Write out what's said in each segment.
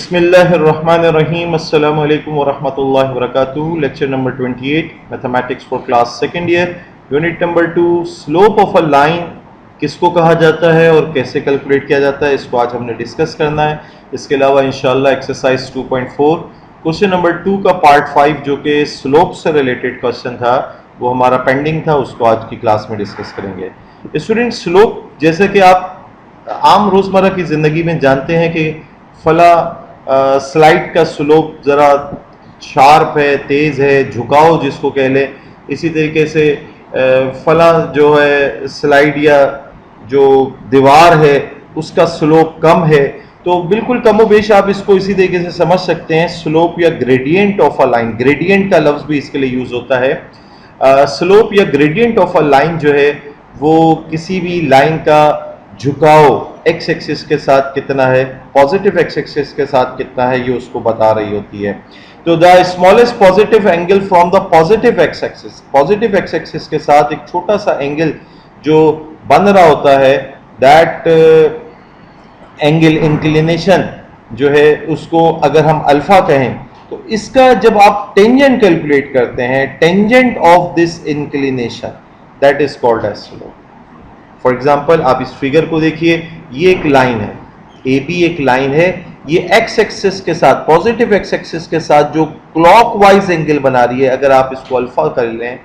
बिस्मिल्लाहिर्रहमानिर्रहीम अस्सलामु अलैकुम वरहमतुल्लाहि वबरकातुहू। Lecture number 28 mathematics for class second year, unit number 2, slope of a line किसको कहा जाता है और कैसे कैलकुलेट किया जाता है, इसको आज हमने डिस्कस करना है। इसके अलावा इंशाल्लाह एक्सरसाइज 2.4 क्वेश्चन नंबर 2 का पार्ट 5 जो कि स्लोप से रिलेटेड क्वेश्चन था वो हमारा पेंडिंग था, उसको आज की क्लास में डिस्कस करेंगे। स्टूडेंट, स्लोप जैसे कि आप आम रोज़मर्रा की ज़िंदगी में जानते हैं कि फला स्लाइड का स्लोप ज़रा शार्प है, तेज़ है, झुकाव जिसको कह लें। इसी तरीके से फला जो है स्लाइड या जो दीवार है उसका स्लोप कम है। तो बिल्कुल कमोबेश आप इसको इसी तरीके से समझ सकते हैं, स्लोप या gradient of a line. Gradient का लफ्ज़ भी इसके लिए यूज़ होता है। स्लोप या ग्रेडियंट ऑफ अ लाइन जो है वो किसी भी लाइन का झुकाव एक्स एक्सिस के साथ कितना है, पॉजिटिव एक्स एक्सिस के साथ कितना है, ये उसको बता रही होती है। तो the smallest positive angle from the positive x axis, positive x axis के साथ एक छोटा सा एंगल जो बन रहा होता है, दैट एंगल इंक्लिनेशन जो है उसको अगर हम अल्फा कहें, तो इसका जब आप टेंजेंट कैलकुलेट करते हैं, tangent of this inclination, that is called as slope. For example आप इस फिगर को देखिए, ये एक लाइन है, ए बी एक लाइन है, ये एक्स एक्सिस के साथ, पॉजिटिव एक्स एक्सिस के साथ जो क्लॉकवाइज एंगल बना रही है, अगर आप इसको अल्फा कर लें,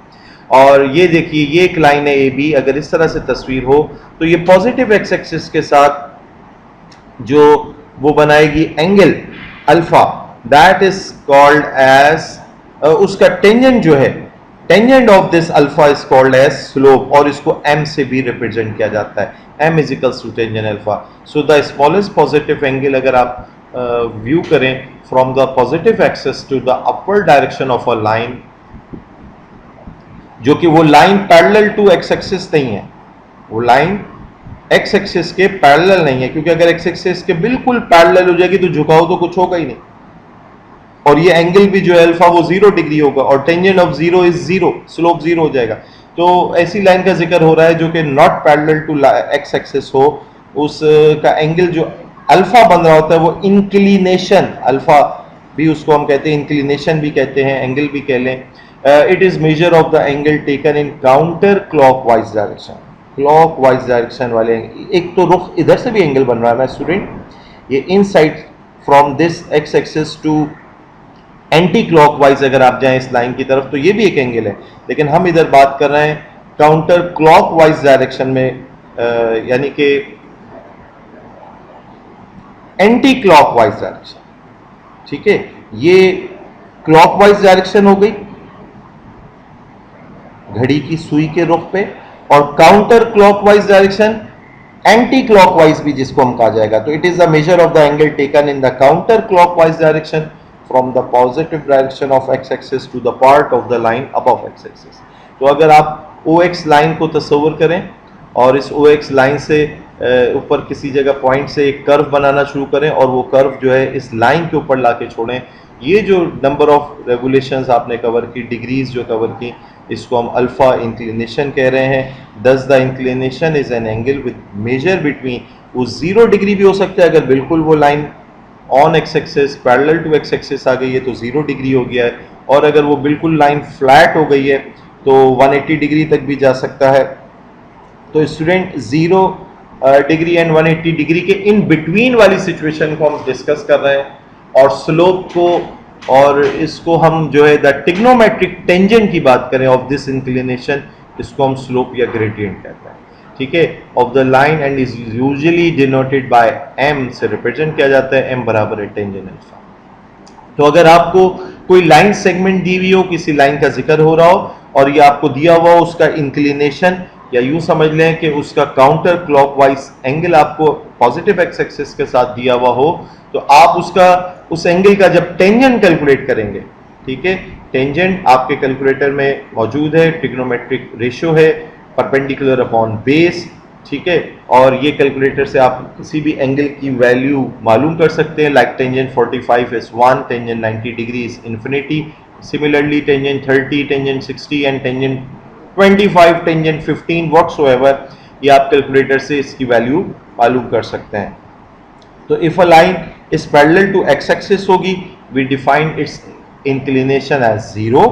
और ये देखिए ये एक लाइन है ए बी, अगर इस तरह से तस्वीर हो तो ये पॉजिटिव एक्स एक्सिस के साथ जो वो बनाएगी angle alpha, that is called as, उसका टेंजेंट जो है, tangent of this alpha is called as slope, और इसको m से भी रिप्रेजेंट किया जाता है, m is equals to tangent alpha. So the smallest positive angle अगर आप व्यू करें from the positive axis to the upward direction of a line, जो कि वो line parallel to X axis नहीं है, वो लाइन एक्स एक्सिस के पैरेलल नहीं है, क्योंकि अगर एक्स एक्सिस के बिल्कुल पैरेलल हो जाएगी तो झुकाव तो कुछ होगा ही नहीं, और ये एंगल भी जो है अल्फा वो 0 डिग्री होगा, और टेंजेंट ऑफ 0 इज 0, स्लोप 0 हो जाएगा। तो ऐसी लाइन का जिक्र हो रहा है जो कि not parallel to X axis हो, उसका एंगल जो अल्फा बन रहा होता है वो इंक्लिनेशन, अल्फा भी उसको हम कहते हैं, इंक्लिनेशन भी कहते हैं, एंगल भी कह लें। It is measure of the angle taken in counter clockwise direction, clockwise direction वाले एक तो रुख इधर से भी एंगल बन रहा है ना स्टूडेंट, ये inside from this X axis to anti clockwise अगर आप जाएं इस लाइन की तरफ तो ये भी एक एंगल है, लेकिन हम इधर बात कर रहे हैं काउंटर क्लॉकवाइज डायरेक्शन में, यानी कि एंटी क्लॉकवाइज डायरेक्शन। ठीक है, ये क्लॉकवाइज डायरेक्शन हो गई घड़ी की सुई के रुख पे, और counter clockwise direction anti clockwise भी जिसको हम कहा जाएगा। तो it is the measure of the angle taken in the counter clockwise direction from the positive direction of x axis to the part of the line above x axis। तो अगर आप OX line को तस्वर करें और इस OX line से ऊपर किसी जगह पॉइंट से एक कर्व बनाना शुरू करें, और वो कर्व जो है इस लाइन के ऊपर लाके छोड़ें, ये जो नंबर ऑफ रेगुलेशंस आपने कवर की, डिग्रीज जो कवर की, इसको हम अल्फा इंक्लिनेशन कह रहे हैं। Thus the inclination is an angle with measure between, वो 0 डिग्री भी हो सकता है अगर बिल्कुल वो line on X axis parallel to X axis आ गई है तो 0 डिग्री हो गया है, और अगर वो बिल्कुल लाइन फ्लैट हो गई है तो 180 डिग्री तक भी जा सकता है। तो स्टूडेंट 0 डिग्री एंड 180 डिग्री के इन बिटवीन वाली सिचुएशन को हम डिस्कस कर रहे हैं, और स्लोप को, और इसको हम जो है द ट्रिग्नोमेट्रिक टेंजेंट की बात करें ऑफ दिस इंक्लिनेशन, इसको हम स्लोप या ग्रेडियंट कहते हैं। ठीक है, of the line, and is usually denoted by m से रिप्रेजेंट किया जाता है, m बराबर है टेंजेंट अल्फा। तो अगर आपको कोई लाइन सेगमेंट दी हुई हो, किसी लाइन का जिक्र हो रहा हो, और ये आपको दिया हुआ हो उसका इंक्लिनेशन, या यूं समझ लें कि उसका काउंटर क्लॉकवाइज एंगल आपको पॉजिटिव एक्स एक्सिस के साथ दिया हुआ हो, तो आप उसका उस एंगल का जब टेंजेंट कैलकुलेट करेंगे, ठीक है, टेंजेंट आपके कैलकुलेटर में मौजूद है, ट्रिग्नोमेट्रिक रेशियो है, परपेंडिकुलर अपॉन बेस। ठीक है, और ये कैलकुलेटर से आप किसी भी एंगल की वैल्यू मालूम कर सकते हैं, like tangent 45 is 1, tangent 90 degree is infinity, similarly tangent 30, tangent 60 and tangent 25, tangent 15 whatsoever, ये आप कैलकुलेटर से इसकी वैल्यू मालूम कर सकते हैं। तो if a line is parallel to X axis होगी, we define its inclination as 0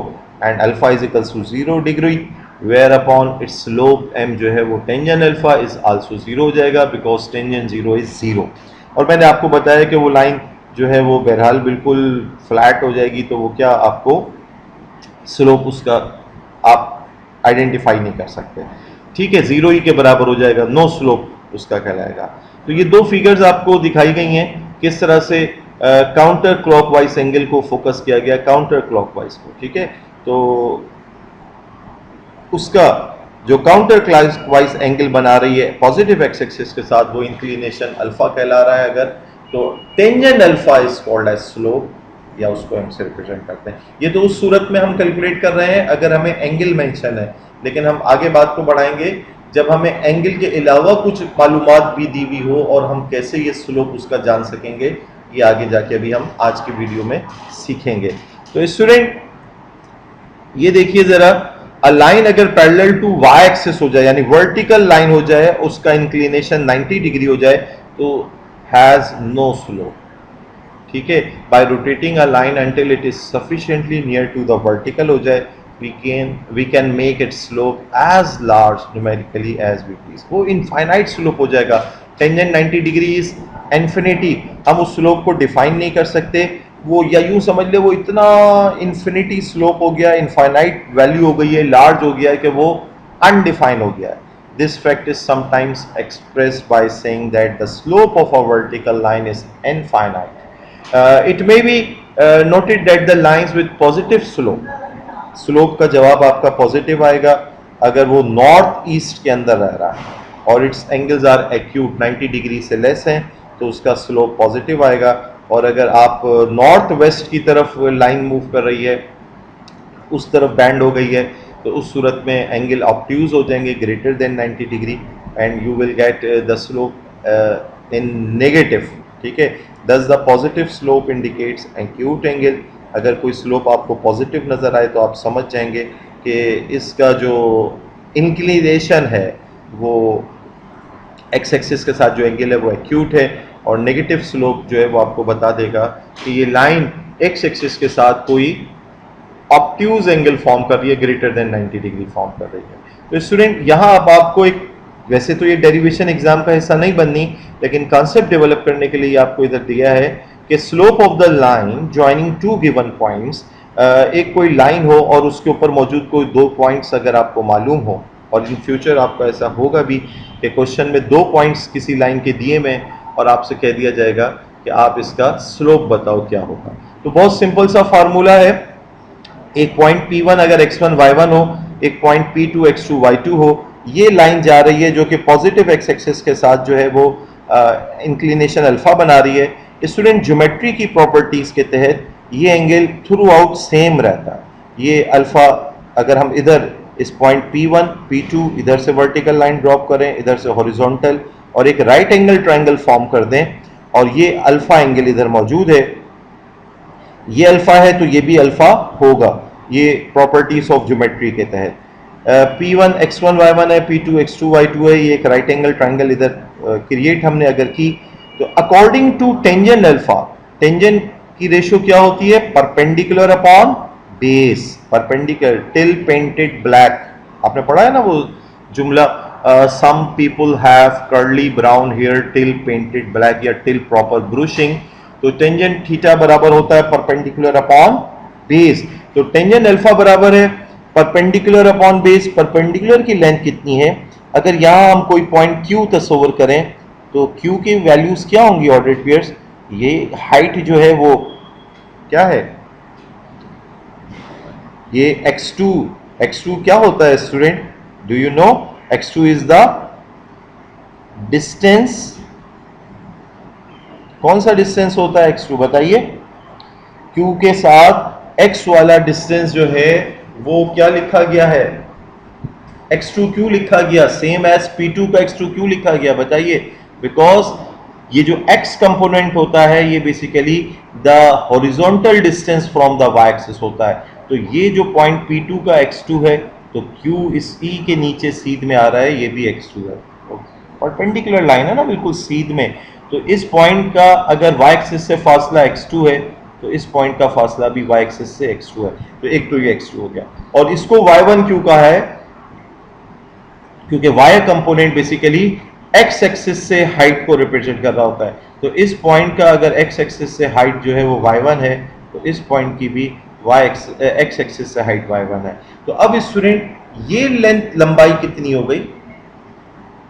and alpha is equals to 0 degree, where upon its slope m जो है वो टेंजेंट अल्फा इज आल्सो 0 हो जाएगा बिकॉज टेंजेंट 0 इज 0। और मैंने आपको बताया कि वो लाइन जो है वो बहरहाल बिल्कुल फ्लैट हो जाएगी, तो वो क्या आपको स्लोप उसका आप आइडेंटिफाई नहीं कर सकते, ठीक है, 0 ही के बराबर हो जाएगा, नो स्लोप उसका कहलाएगा। तो ये दो फिगर्स आपको दिखाई गई हैं किस तरह से काउंटर क्लॉकवाइज एंगल को फोकस किया गया, काउंटर क्लॉकवाइज को, ठीक है। तो उसका जो काउंटर क्लॉकवाइज एंगल बना रही है पॉजिटिव एक्स एक्सिस के साथ, वो इंक्लिनेशन अल्फा कहला रहा है। अगर तो tangent alpha is called as slope, या उसको हम से रिप्रेजेंट करते हैं। ये तो उस सूरत में हम कैलकुलेट कर रहे हैं अगर हमें एंगल मेंशन है, लेकिन हम आगे बात को बढ़ाएंगे जब हमें एंगल के अलावा कुछ मालूमात भी दी हुई हो और हम कैसे ये स्लोप उसका जान सकेंगे, ये आगे जाके अभी हम आज की वीडियो में सीखेंगे। तो स्टूडेंट ये देखिए जरा, अ लाइन अगर पैरेलल टू वाई एक्सिस हो जाए यानी वर्टिकल लाइन हो जाए, उसका इंक्लिनेशन 90 डिग्री हो जाए, तो हैज नो स्लोप, ठीक है। By rotating a line until it is sufficiently near to the vertical हो जाए, we can make its slope as large numerically as we please। वो इनफाइनाइट स्लोप हो जाएगा। टेंजेंट 90 डिग्री इज इन्फिनिटी, हम उस slope को डिफाइन नहीं कर सकते, वो या यूं समझ ले वो इतना इन्फिनिटी स्लोप हो गया, इनफाइनाइट वैल्यू हो गई है, लार्ज हो गया है कि वो अनडिफाइंड हो गया है। This fact is sometimes expressed by saying that the slope of a vertical line is infinite. It may be noted that the lines with positive slope, slope का जवाब आपका पॉजिटिव आएगा अगर वो नॉर्थ ईस्ट के अंदर रह रहा है और its angles are acute 90 degree से लेस हैं, तो उसका स्लोप पॉजिटिव आएगा। और अगर आप नॉर्थ वेस्ट की तरफ लाइन मूव कर रही है, उस तरफ बैंड हो गई है, तो उस सूरत में एंगल ऑब्ट्यूज हो जाएंगे greater than 90 degree and you will get the slope in negative, ठीक है। दस the positive slope indicates acute angle. अगर कोई स्लोप आपको पॉजिटिव नज़र आए तो आप समझ जाएंगे कि इसका जो इंक्लिनेशन है वो एक्स एक्सिस के साथ जो एंगल है वो एक्यूट है, और नेगेटिव स्लोप जो है वो आपको बता देगा कि ये लाइन एक्स एक्सिस के साथ कोई ऑब्ट्यूज एंगल फॉर्म कर रही है, ग्रेटर देन 90 डिग्री फॉर्म कर रही है। तो स्टूडेंट यहाँ अब आपको एक, वैसे तो ये डेरिवेशन एग्जाम का हिस्सा नहीं बननी, लेकिन कॉन्सेप्ट डेवलप करने के लिए आपको इधर दिया है कि slope of the line joining two given points, एक कोई लाइन हो और उसके ऊपर मौजूद कोई दो पॉइंट्स अगर आपको मालूम हो, और इन फ्यूचर आपका ऐसा होगा भी कि क्वेश्चन में दो पॉइंट्स किसी लाइन के दिए में और आपसे कह दिया जाएगा कि आप इसका स्लोप बताओ क्या होगा। तो बहुत सिंपल सा फार्मूला है, एक पॉइंट P1 अगर x1 y1 हो, एक पॉइंट P2 x2 y2 हो, ये लाइन जा रही है जो कि पॉजिटिव एक्स एक्सिस के साथ जो है वो इंक्लिनेशन अल्फा बना रही है। स्टूडेंट ज्योमेट्री की प्रॉपर्टीज के तहत ये एंगल थ्रू आउट सेम रहता है। ये अल्फा अगर हम इधर इस पॉइंट P1 P2 इधर से वर्टिकल लाइन ड्रॉप करें, इधर से हॉरिजॉन्टल, और एक राइट एंगल ट्रायंगल फॉर्म कर दें, और ये अल्फा एंगल इधर मौजूद है, ये अल्फा है तो ये भी अल्फा होगा, ये प्रॉपर्टीज ऑफ ज्योमेट्री के तहत। P1 x1 y1 है, P2 x2 y2 है, ये एक राइट एंगल ट्रायंगल इधर क्रिएट हमने अगर की, तो according to tangent alpha, tangent की रेशियो क्या होती है, perpendicular upon base, perpendicular till painted black. आपने पढ़ा है ना वो जुमला, some people have curly brown hair till painted black, या टिल प्रॉपर ब्रूशिंग। तो टेंजेंट थीटा बराबर होता है परपेंडिकुलर अपॉन बेस। तो टेंजेंट अल्फा बराबर है परपेंडिकुलर अपॉन बेस। परपेंडिकुलर की लेंथ कितनी है, अगर यहां हम कोई पॉइंट Q तस्वर करें तो Q की वैल्यूज क्या होंगी ऑर्डर्ड पेयर्स, ये हाइट जो है वो क्या है, ये x2 क्या होता है student, do you know, x2 is the distance, कौन सा डिस्टेंस होता है x2 बताइए, Q के साथ x वाला डिस्टेंस जो है वो क्या लिखा गया है, x2 क्यों लिखा गया, सेम एज P2 का x2 क्यों लिखा गया बताइए, बिकॉज ये जो x कंपोनेंट होता है ये basically the horizontal distance from the y axis होता है। तो ये जो पॉइंट P2 का x2 है, तो Q इस E के नीचे सीध में आ रहा है, ये भी x2 है, परपेंडिकुलर लाइन है ना बिल्कुल सीध में, तो इस पॉइंट का अगर y एक्सिस से फासला x2 है तो इस पॉइंट का फासला भी y एक्सिस से x2 है, तो एक तो ये x2 हो गया। और इसको y1 क्यों कहा है? क्योंकि y component basically x axis से हाइट को रिप्रेजेंट कर रहा होता है। तो इस पॉइंट का अगर x एक्सिस से हाइट जो है वो y1 है, तो इस पॉइंट की भी x एक्सिस से हाइट y1 है। तो अब स्टूडेंट ये लेंथ लंबाई कितनी हो गई?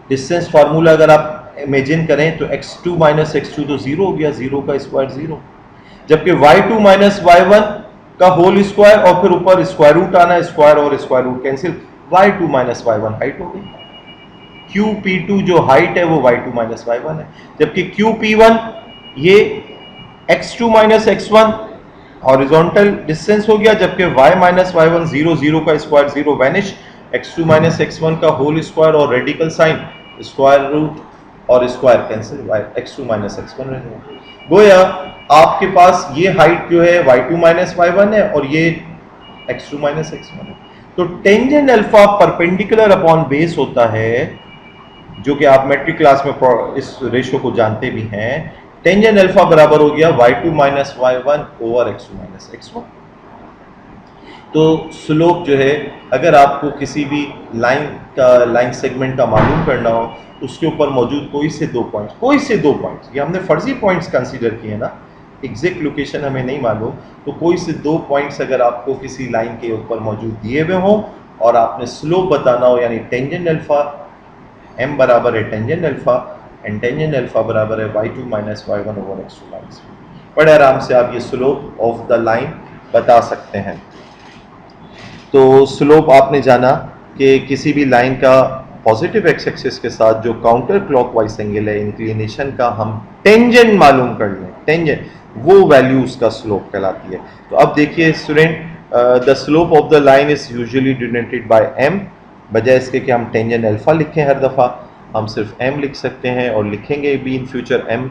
डिस्टेंस फार्मूला अगर आप इमेजिन करें तो x2 माइनस x2 तो जीरो हो गया, जीरो का स्क्वायर जीरो, जबकि y2 माइनस y1 का होल स्क्वायर और फिर ऊपर स्क्वायर रूट आना, स्क्वायर और square root cancel, y2 minus y1 height हो गई। QP2 जो हाइट है वो y2 माइनस y1 है, जबकि QP1 ये x2 minus x1 horizontal distance हो गया, जबकि y minus y1 zero, zero का square zero vanish, x2 minus x1 का होल स्क्वायर और रेडिकल साइन स्क्वायर रूट और square cancel, x2 minus x1 रह गया। गोया आपके पास ये हाइट जो है y2 माइनस y1 है और ये x2 माइनस x1 है। तो tangent alpha perpendicular upon base होता है, जो कि आप मेट्रिक क्लास में इस रेशो को जानते भी हैं। टेंजेंट अल्फा बराबर हो गया y2 minus y1 over x2 minus x1। तो स्लोप जो है, अगर आपको किसी भी लाइन सेगमेंट का मालूम करना हो, उसके ऊपर मौजूद कोई से दो पॉइंट्स, ये हमने फर्जी पॉइंट्स कंसीडर किए ना, एग्जैक्ट लोकेशन हमें नहीं मालूम, तो कोई से दो पॉइंट्स अगर आपको किसी लाइन के ऊपर मौजूद दिए हुए हों और आपने स्लोप बताना हो, यानी टेंजेंट अल्फा m बराबर है tangent alpha and tangent alpha बराबर है y2 minus y1 over x2 minus, बड़े आराम से आप ये स्लोप ऑफ द लाइन बता सकते हैं। तो स्लोप आपने जाना कि किसी भी लाइन का पॉजिटिव एक्स एक्सिस के साथ जो काउंटर क्लॉकवाइज एंगल है, इंक्लिनेशन का हम टेंजेंट मालूम कर लें, टेंजेंट वो वैल्यू उसका स्लोप कहलाती है। तो अब देखिए student, the slope of the line is usually denoted by m, बजाय इसके कि हम टेंजेंट अल्फा लिखें हर दफ़ा, हम सिर्फ m लिख सकते हैं और लिखेंगे भी in future m,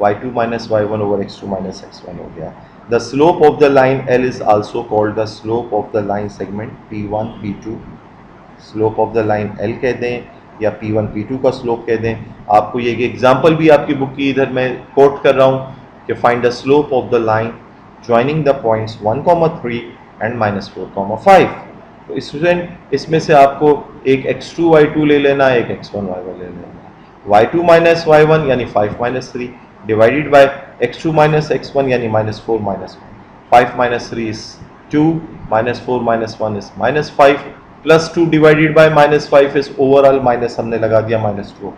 y2 minus y1 over x2 minus x1 हो गया। The slope of the line L is also called the slope of the line segment P1, P2. Slope of the line L कह दें या P1, P2 का slope कह दें। आपको ये एग्जांपल भी आपकी बुक की इधर मैं कोट कर रहा हूँ कि find the slope of the line joining the points 1,3 and -4,5। तो स्टूडेंट इसमें से आपको एक x2 y2 ले लेना, एक x1 y1 ले लेना। y2 माइनस y1 यानी 5 minus 3 divided by x2 minus x1 यानी -4 minus 5 minus 3 is 2 -4 minus 1 is -5 plus 2 divided by -5 is overall minus हमने लगा दिया -2।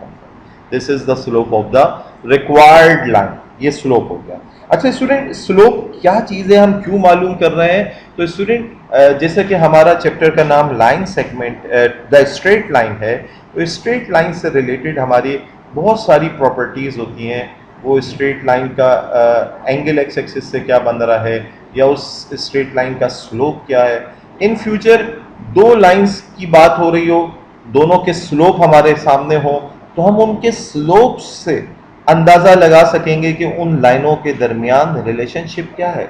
This is the slope of the required line, ये स्लोप हो गया। अच्छा स्टूडेंट, स्लोप क्या चीज़ है, हम क्यों मालूम कर रहे हैं? तो स्टूडेंट जैसे कि हमारा चैप्टर का नाम line segment the straight line है, तो स्ट्रेट लाइन से रिलेटेड हमारी बहुत सारी प्रॉपर्टीज़ होती हैं। वो स्ट्रेट लाइन का एंगल एक्स एक्सिस से क्या बन रहा है, या उस स्ट्रेट लाइन का स्लोप क्या है। इन फ्यूचर दो लाइंस की बात हो रही हो, दोनों के स्लोप हमारे सामने हो, तो हम उनके स्लोप से अंदाज़ा लगा सकेंगे कि उन लाइनों के दरमियान रिलेशनशिप क्या है,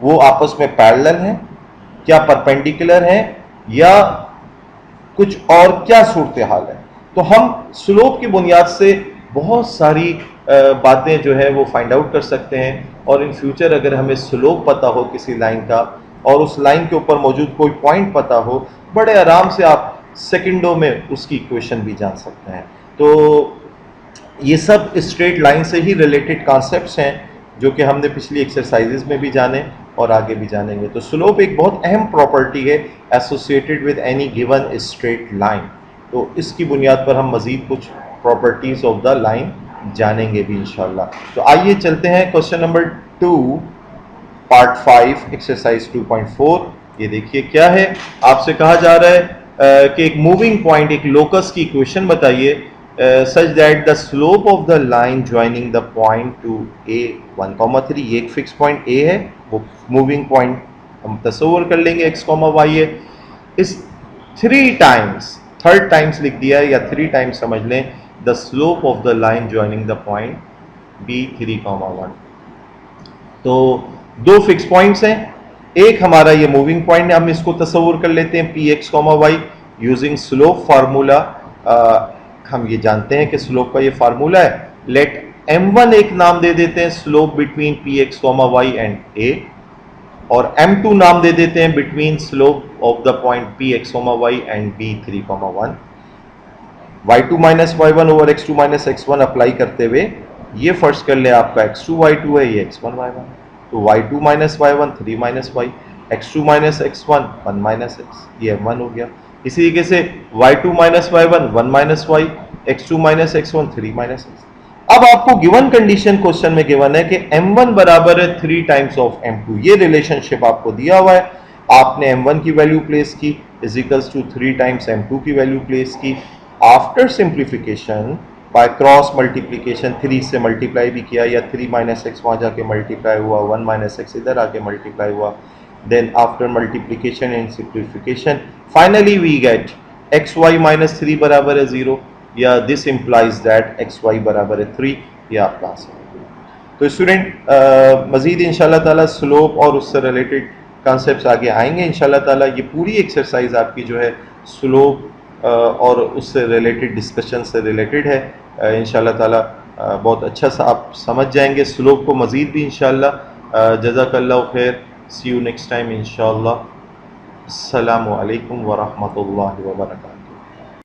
वो आपस में पैरेलल हैं, क्या परपेंडिकुलर हैं, या कुछ और क्या सूरत हाल है। तो हम स्लोप की बुनियाद से बहुत सारी बातें जो है वो फाइंड आउट कर सकते हैं, और इन फ्यूचर अगर हमें स्लोप पता हो किसी लाइन का और उस लाइन के ऊपर मौजूद कोई पॉइंट पता हो, बड़े आराम से आप सेकंडों में उसकी इक्वेशन भी जान सकते हैं। तो ये सब स्ट्रेट लाइन से ही रिलेटेड कॉन्सेप्ट्स हैं जो कि हमने पिछली एक्सरसाइजेज में भी जाने और आगे भी जानेंगे। तो स्लोप एक बहुत अहम प्रॉपर्टी है associated with any given straight line. तो इसकी बुनियाद पर हम मज़ीद कुछ प्रॉपर्टीज़ ऑफ द लाइन जानेंगे भी इंशाल्लाह। तो आइए चलते हैं क्वेश्चन नंबर 2 पार्ट 5 एक्सरसाइज 2.4। ये देखिए क्या है, आपसे कहा जा रहा है कि एक मूविंग पॉइंट, एक लोकस की इक्वेशन बताइए such that the slope of the line joining the point two a 1,3। ये एक फिक्स पॉइंट a है, वो मूविंग पॉइंट हम तस्वर कर लेंगे x, y है। इस 3 टाइम्स, थर्ड टाइम्स लिख दिया है या 3 टाइम्स समझ लें, the slope of the line joining the point b 3,1। तो दो फिक्स पॉइंट्स हैं, एक हमारा ये मूविंग पॉइंट है, हम इसको तस्वुर कर लेते हैं px, y using slope formula. हम ये जानते हैं कि स्लोप का ये फार्मूला है, लेट m1 एक नाम दे देते हैं slope between P X comma Y and A, और m2 नाम दे देते हैं between slope of the point P X comma Y and B 3,1। y2 minus y1 over x2 minus x1 apply करते हुए ये फर्स्ट कर ले आपका x2 y2 है, ये x1 y1, तो y2 minus y1 3 minus y, x2 minus x1 1 minus x, ये m1 हो गया। इसी तरीके से y2 minus y1 1 minus y, x2 minus x1 3 minus x। अब आपको गिवन कंडीशन क्वेश्चन में गिवन है कि m1 बराबर है 3 टाइम्स ऑफ m2, ये रिलेशनशिप आपको दिया हुआ है, आपने m1 की वैल्यू प्लेस की is equals to 3 times m2 की वैल्यू प्लेस की। After simplification by cross multiplication 3 से मल्टीप्लाई भी किया, या 3 माइनस एक्स वहाँ जाके मल्टीप्लाई हुआ, 1 माइनस एक्स इधर आके मल्टीप्लाई हुआ, then after multiplication and simplification finally we get X Y minus 3 बराबर है 0, या this implies that X Y बराबर है 3, या आप कहाँ से। तो स्टूडेंट मजीद इंशाल्लाह ताला स्लोप और उससे रिलेटेड कॉन्सेप्ट्स आगे आएंगे इंशाल्लाह ताला। ये पूरी एक्सरसाइज आपकी जो है स्लोप और उससे रिलेटेड डिस्कशन से रिलेटेड है इंशाल्लाह ताला। बहुत अच्छा सा आप समझ जाएंगे स्लोप को मज़ीद भी इंशाल्लाह। जज़ाकल्लाहु खैर, सी यू नेक्स्ट टाइम इंशाल्लाह। अस्सलामु अलैकुम व रहमतुल्लाहि व बरकातुहू।